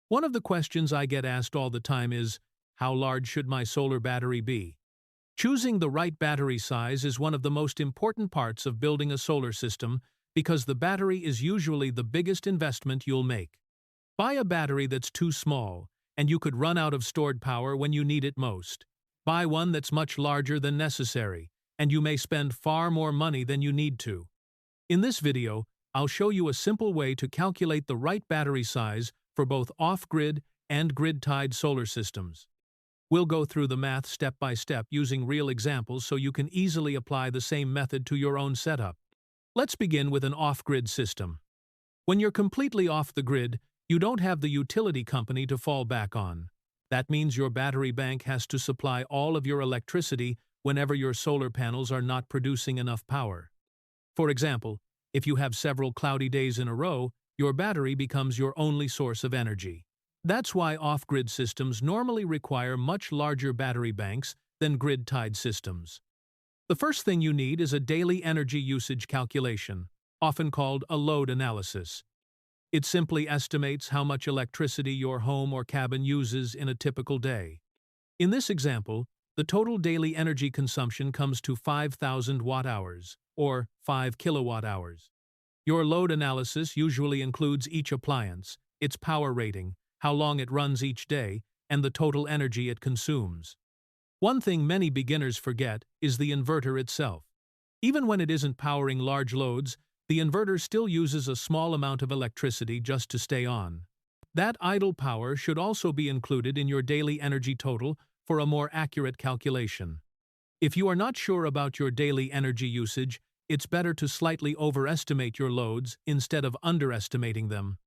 One of the questions I get asked all the time is, how large should my solar battery be? Choosing the right battery size is one of the most important parts of building a solar system because the battery is usually the biggest investment you'll make. Buy a battery that's too small, and you could run out of stored power when you need it most. Buy one that's much larger than necessary, and you may spend far more money than you need to. In this video, I'll show you a simple way to calculate the right battery size for both off-grid and grid-tied solar systems. We'll go through the math step by step using real examples so you can easily apply the same method to your own setup. Let's begin with an off-grid system. When you're completely off the grid, you don't have the utility company to fall back on. That means your battery bank has to supply all of your electricity whenever your solar panels are not producing enough power. For example, if you have several cloudy days in a row, your battery becomes your only source of energy. That's why off-grid systems normally require much larger battery banks than grid-tied systems. The first thing you need is a daily energy usage calculation, often called a load analysis. It simply estimates how much electricity your home or cabin uses in a typical day. In this example, the total daily energy consumption comes to 5,000 watt-hours, or 5 kilowatt-hours. Your load analysis usually includes each appliance, its power rating, how long it runs each day, and the total energy it consumes. One thing many beginners forget is the inverter itself. Even when it isn't powering large loads, the inverter still uses a small amount of electricity just to stay on. That idle power should also be included in your daily energy total for a more accurate calculation. If you are not sure about your daily energy usage, it's better to slightly overestimate your loads instead of underestimating them.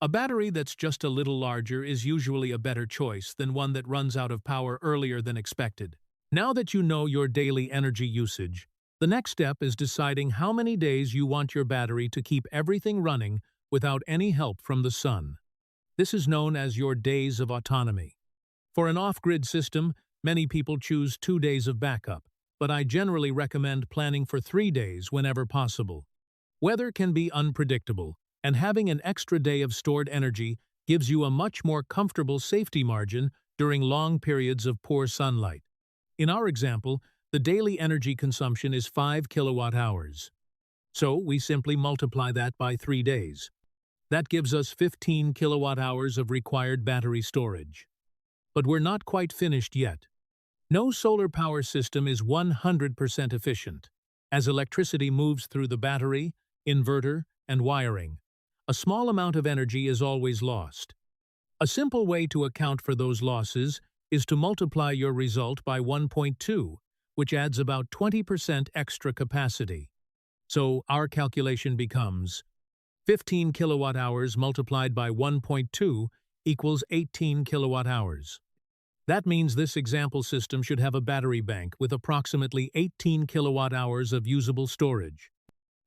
A battery that's just a little larger is usually a better choice than one that runs out of power earlier than expected. Now that you know your daily energy usage, the next step is deciding how many days you want your battery to keep everything running without any help from the sun. This is known as your days of autonomy. For an off-grid system, many people choose 2 days of backup, but I generally recommend planning for 3 days whenever possible. Weather can be unpredictable, and having an extra day of stored energy gives you a much more comfortable safety margin during long periods of poor sunlight. In our example, the daily energy consumption is 5 kilowatt-hours. So we simply multiply that by 3 days. That gives us 15 kilowatt-hours of required battery storage. But we're not quite finished yet. No solar power system is 100% efficient. As electricity moves through the battery, inverter, and wiring, a small amount of energy is always lost. A simple way to account for those losses is to multiply your result by 1.2, which adds about 20% extra capacity. So our calculation becomes 15 kilowatt-hours multiplied by 1.2 equals 18 kilowatt-hours. That means this example system should have a battery bank with approximately 18 kilowatt-hours of usable storage.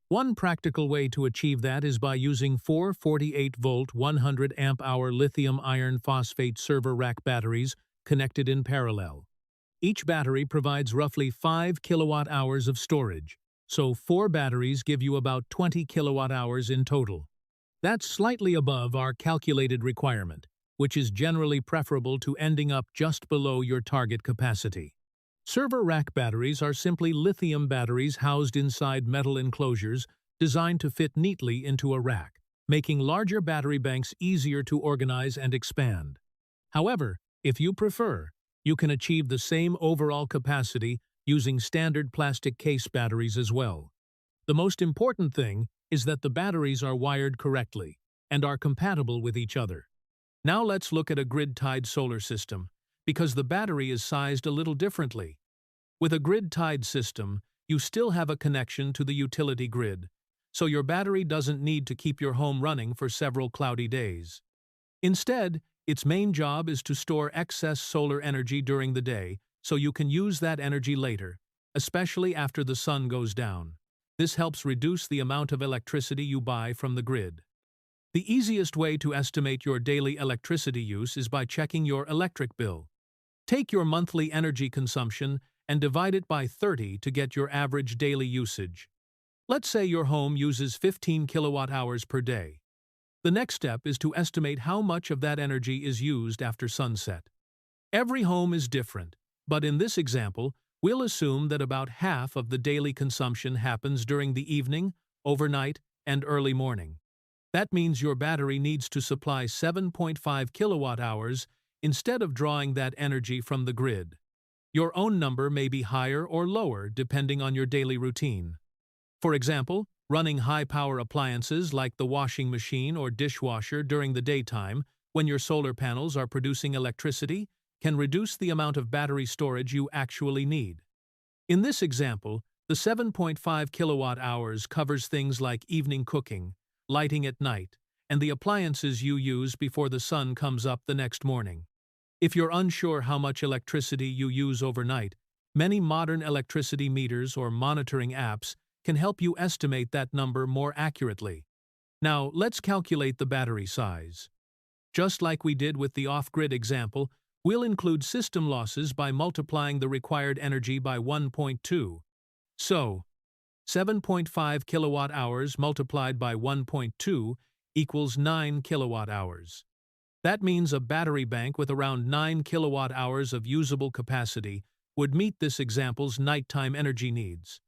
One practical way to achieve that is by using 4 48-volt 100 amp-hour lithium iron phosphate server rack batteries connected in parallel. Each battery provides roughly 5 kilowatt-hours of storage, so 4 batteries give you about 20 kilowatt-hours in total. That's slightly above our calculated requirement, which is generally preferable to ending up just below your target capacity. Server rack batteries are simply lithium batteries housed inside metal enclosures designed to fit neatly into a rack, making larger battery banks easier to organize and expand. However, if you prefer, you can achieve the same overall capacity using standard plastic case batteries as well. The most important thing is that the batteries are wired correctly and are compatible with each other. Now let's look at a grid-tied solar system, because the battery is sized a little differently. With a grid-tied system, you still have a connection to the utility grid, so your battery doesn't need to keep your home running for several cloudy days. Instead, its main job is to store excess solar energy during the day so you can use that energy later, especially after the sun goes down. This helps reduce the amount of electricity you buy from the grid. The easiest way to estimate your daily electricity use is by checking your electric bill. Take your monthly energy consumption and divide it by 30 to get your average daily usage. Let's say your home uses 15 kilowatt-hours per day. The next step is to estimate how much of that energy is used after sunset. Every home is different, but in this example, we'll assume that about half of the daily consumption happens during the evening, overnight, and early morning. That means your battery needs to supply 7.5 kilowatt-hours instead of drawing that energy from the grid. Your own number may be higher or lower depending on your daily routine. For example, running high-power appliances like the washing machine or dishwasher during the daytime, when your solar panels are producing electricity, can reduce the amount of battery storage you actually need. In this example, the 7.5 kilowatt-hours covers things like evening cooking, lighting at night, and the appliances you use before the sun comes up the next morning. If you're unsure how much electricity you use overnight, many modern electricity meters or monitoring apps can help you estimate that number more accurately. Now, let's calculate the battery size. Just like we did with the off-grid example, we'll include system losses by multiplying the required energy by 1.2. So, 7.5 kilowatt-hours multiplied by 1.2 equals 9 kilowatt-hours. That means a battery bank with around 9 kilowatt-hours of usable capacity would meet this example's nighttime energy needs.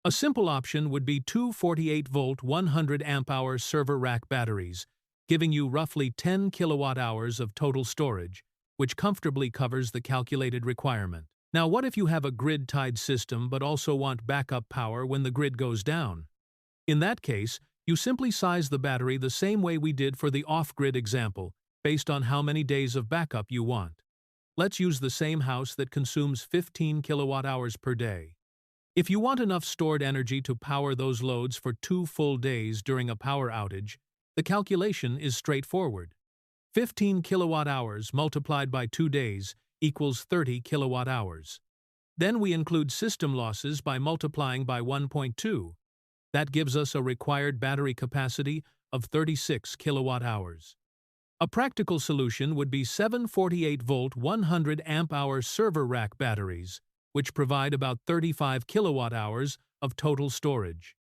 A simple option would be two 48-volt 100 amp-hour server rack batteries, giving you roughly 10 kilowatt-hours of total storage, which comfortably covers the calculated requirement. Now, what if you have a grid-tied system but also want backup power when the grid goes down? In that case, you simply size the battery the same way we did for the off-grid example, based on how many days of backup you want. Let's use the same house that consumes 15 kilowatt-hours per day. If you want enough stored energy to power those loads for 2 full days during a power outage, the calculation is straightforward. 15 kilowatt-hours multiplied by 2 days equals 30 kilowatt-hours. Then we include system losses by multiplying by 1.2. That gives us a required battery capacity of 36 kilowatt-hours. A practical solution would be 7 48-volt 100 amp-hour server rack batteries, which provide about 35 kilowatt-hours of total storage.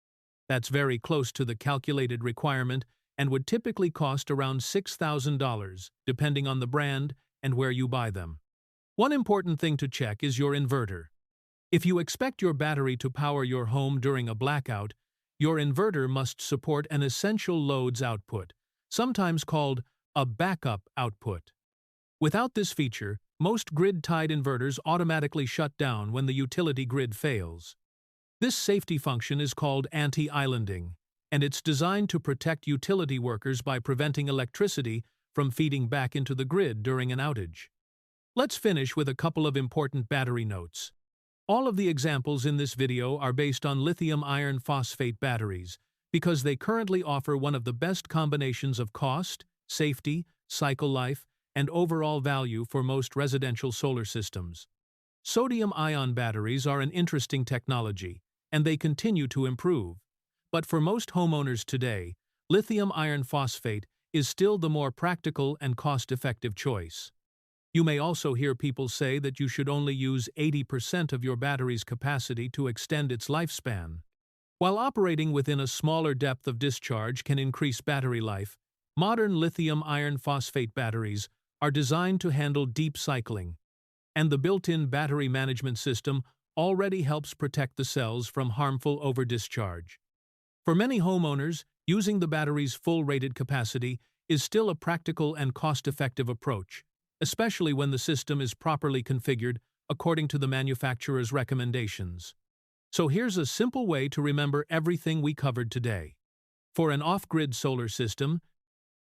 That's very close to the calculated requirement and would typically cost around $6,000, depending on the brand and where you buy them. One important thing to check is your inverter. If you expect your battery to power your home during a blackout, your inverter must support an essential loads output, sometimes called a backup output. Without this feature, most grid-tied inverters automatically shut down when the utility grid fails. This safety function is called anti-islanding, and it's designed to protect utility workers by preventing electricity from feeding back into the grid during an outage. Let's finish with a couple of important battery notes. All of the examples in this video are based on lithium iron phosphate batteries because they currently offer one of the best combinations of cost, safety, cycle life, and overall value for most residential solar systems. Sodium-ion batteries are an interesting technology, and they continue to improve. But for most homeowners today, lithium iron phosphate is still the more practical and cost-effective choice. You may also hear people say that you should only use 80% of your battery's capacity to extend its lifespan. While operating within a smaller depth of discharge can increase battery life, modern lithium iron phosphate batteries are designed to handle deep cycling, and the built-in battery management system already helps protect the cells from harmful overdischarge. For many homeowners, using the battery's full rated capacity is still a practical and cost-effective approach, especially when the system is properly configured according to the manufacturer's recommendations. So here's a simple way to remember everything we covered today. For an off-grid solar system,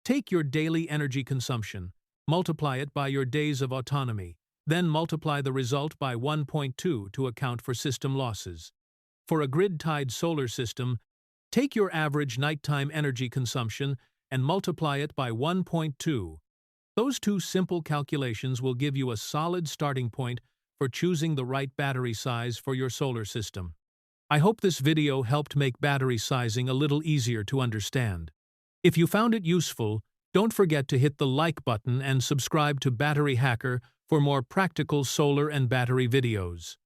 take your daily energy consumption, multiply it by your days of autonomy, then multiply the result by 1.2 to account for system losses. For a grid-tied solar system, take your average nighttime energy consumption and multiply it by 1.2. Those two simple calculations will give you a solid starting point for choosing the right battery size for your solar system. I hope this video helped make battery sizing a little easier to understand. If you found it useful, don't forget to hit the like button and subscribe to Battery Hacker for more practical solar and battery videos.